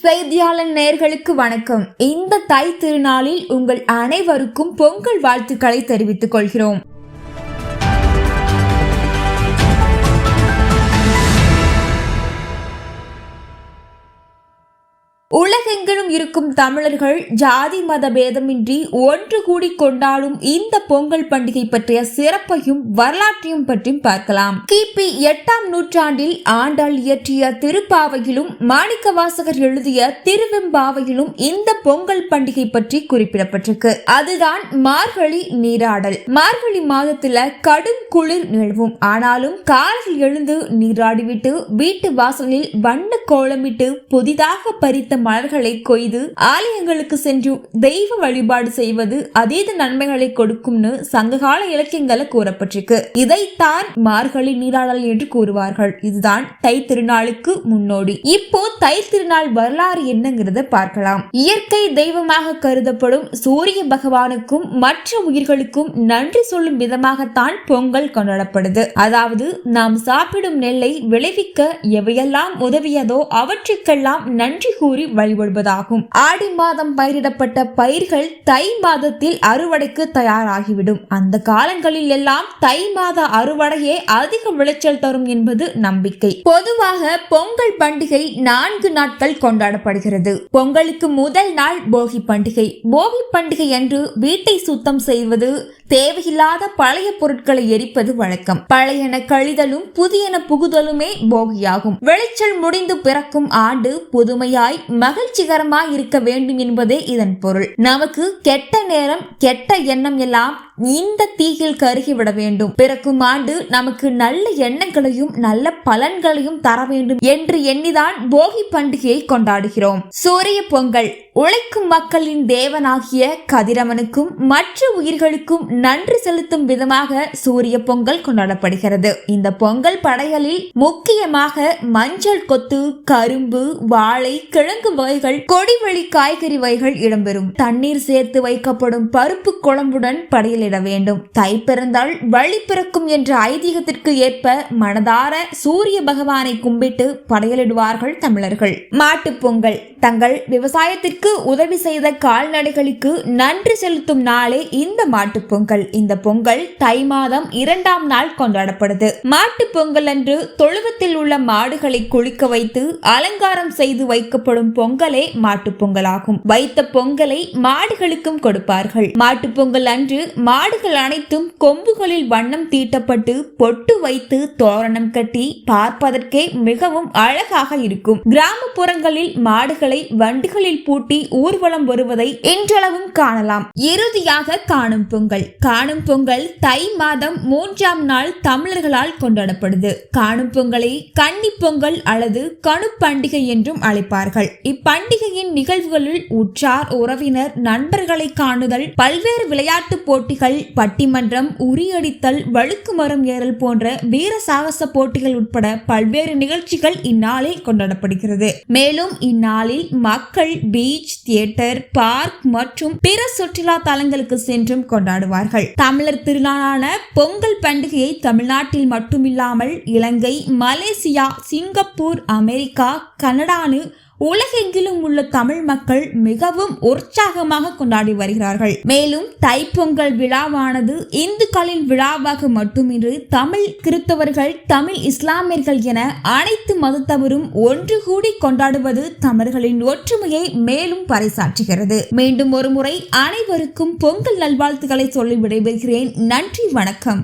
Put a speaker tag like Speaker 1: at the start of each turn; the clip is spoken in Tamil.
Speaker 1: செய்தியாளர் நேயர்களுக்கு வணக்கம். இந்த தை திருநாளில் உங்கள் அனைவருக்கும் பொங்கல் வாழ்த்துக்களை தெரிவித்துக் கொள்கிறோம். உலகெங்கிலும் இருக்கும் தமிழர்கள் ஜாதி மத பேதமின்றி ஒன்று கூடி கொண்டாடும் இந்த பொங்கல் பண்டிகை பற்றிய சிறப்பையும் வரலாற்றையும் பற்றி பார்க்கலாம். கிபி 8ஆம் நூற்றாண்டில் ஆண்டாள் இயற்றிய திருப்பாவையிலும் மாணிக்கவாசகர் எழுதிய திருவெம்பாவையிலும் இந்த பொங்கல் பண்டிகை பற்றி குறிப்பிடப்பட்டிருக்கு. அதுதான் மார்கழி நீராடல். மார்கழி மாதத்துல கடும் குளிர் நிலவும். ஆனாலும் காலையில் எழுந்து நீராடிவிட்டு வீட்டு வாசலில் வண்ண கோலமிட்டு புதிதாக பறித்த மலர்களை கொய்து ஆலயங்களுக்கு சென்று தெய்வ வழிபாடு செய்வது அதீத நன்மைகளை கொடுக்கும்னு சங்ககால இலக்கியங்களை கூறப்பட்டிருக்கு. இதைத்தான் மார்கழி நீராடல் என்று கூறுவார்கள். இதுதான் தை திருநாளுக்கு முன்னோடி. இப்போ தை திருநாள் வரலாறு என்னங்கிறத பார்க்கலாம். இயற்கை தெய்வமாக கருதப்படும் சூரிய பகவானுக்கும் மற்ற உயிர்களுக்கும் நன்றி சொல்லும் விதமாகத்தான் பொங்கல் கொண்டாடப்படுது. அதாவது நாம் சாப்பிடும் நெல்லை விளைவிக்க எவையெல்லாம் உதவியதோ அவற்றுக்கெல்லாம் நன்றி கூறி வழிபடுவதாகும். ஆடி மாதம் பயிரிடப்பட்ட பயிர்கள் தை மாதத்தில் அறுவடைக்கு தயாராகிவிடும். அந்த காலங்களில் எல்லாம் தை மாத அறுவடையே அதிக விளைச்சல் தரும் என்பது நம்பிக்கை. பொதுவாக பொங்கல் பண்டிகை 4 நாட்கள் கொண்டாடப்படுகிறது. பொங்கலுக்கு முதல் நாள் போகி பண்டிகை. போகி பண்டிகை அன்று வீட்டை சுத்தம் செய்வது, தேவையில்லாத பழைய பொருட்களை எரிப்பது வழக்கம். பழையன கழிதலும் புதியன புகுதலுமே போகியாகும். விளைச்சல் முடிந்து பிறக்கும் ஆண்டு புதுமையாய் மகிழ்ச்சிகரமாய் இருக்க வேண்டும் என்பதே இதன் பொருள். நமக்கு கெட்ட நேரம் கெட்ட எண்ணம் எல்லாம் இந்த தீயில் கருகிவிட வேண்டும். பிறக்கும் ஆண்டு நமக்கு நல்ல எண்ணங்களையும் நல்ல பலன்களையும் தர வேண்டும் என்று எண்ணிதான் போகி பண்டிகையை கொண்டாடுகிறோம். சூரிய பொங்கல் உழைக்கும் மக்களின் தேவனாகிய கதிரவனுக்கும் மற்ற உயிர்களுக்கும் நன்றி செலுத்தும் விதமாக சூரிய பொங்கல் கொண்டாடப்படுகிறது. இந்த பொங்கல் படைகளில் முக்கியமாக மஞ்சள் கொத்து, கரும்பு, வாழை, கிழங்கு வகைகள், கொடிவழி காய்கறி வகைகள் இடம்பெறும். தண்ணீர் சேர்த்து வைக்கப்படும் பருப்பு குழம்புடன் படையலிட வேண்டும். தை பிறந்தால் வழி பிறக்கும் என்ற ஐதீகத்திற்கு ஏற்ப மனதார சூரிய பகவானை கும்பிட்டு படையலிடுவார்கள் தமிழர்கள். மாட்டுப் பொங்கல் தங்கள் விவசாயத்திற்கு உதவி செய்த கால்நடைகளுக்கு நன்றி செலுத்தும் நாளே இந்த மாட்டுப் பொங்கல். இந்த பொங்கல் தை மாதம் 2ஆம் நாள் கொண்டாடப்படுது. மாட்டுப் பொங்கல் அன்று தொழுவத்தில் உள்ள மாடுகளை குளிக்க வைத்து அலங்காரம் செய்து வைக்கப்படும் பொங்கலே மாட்டுப் பொங்கலாகும். வைத்த பொங்கலை மாடுகளுக்கும் கொடுப்பார்கள். மாட்டுப் பொங்கல் அன்று மாடுகள் அனைத்தும் கொம்புகளில் வண்ணம் தீட்டப்பட்டு பொட்டு வைத்து தோரணம் கட்டி பார்ப்பதற்கே மிகவும் அழகாக இருக்கும். கிராமப்புறங்களில் மாடுகளை வண்டிகளில் பூட்டி ஊர்வலம் வருவதை இன்றளவும் காணலாம். இறுதியாக காணும் பொங்கல். காணும் பொங்கல் தை மாதம் 3ஆம் நாள் தமிழர்களால் கொண்டாடப்படுது. காணும் பொங்கலை கன்னி பொங்கல் அல்லது கணு பண்டிகை என்றும் அழைப்பார்கள். இப்பண்டிகையின் நிகழ்வுகளில் உற்றார் உறவினர் நண்பர்களை காணுதல், பல்வேறு விளையாட்டு போட்டிகள், பட்டிமன்றம், உரியடித்தல், வழுக்கு மரம் ஏறல் போன்ற வீர சாகச போட்டிகள் உட்பட பல்வேறு நிகழ்ச்சிகள் இந்நாளில் கொண்டாடப்படுகிறது. மேலும் இந்நாளில் மக்கள் பீச், தியேட்டர், பார்க் மற்றும் பிற சுற்றுலா தலங்களுக்கு சென்றும் கொண்டாடுவார்கள். தமிழர் திருநாளான பொங்கல் பண்டிகையை தமிழ்நாட்டில் மட்டுமில்லாமல் இலங்கை, மலேசியா, சிங்கப்பூர், அமெரிக்கா, கனடானு உலகெங்கிலும் உள்ள தமிழ் மக்கள் மிகவும் உற்சாகமாக கொண்டாடி வருகிறார்கள். மேலும் தைப்பொங்கல் விழாவானது இந்துக்களின் விழாவாக மட்டுமின்றி தமிழ் கிறிஸ்தவர்கள், தமிழ் இஸ்லாமியர்கள் என அனைத்து மதத்தவரும் ஒன்று கூடி கொண்டாடுவது தமிழர்களின் ஒற்றுமையை மேலும் பறைசாற்றுகிறது. மீண்டும் ஒரு முறை அனைவருக்கும் பொங்கல் நல்வாழ்த்துக்களை சொல்லி விடைபெறுகிறேன். நன்றி, வணக்கம்.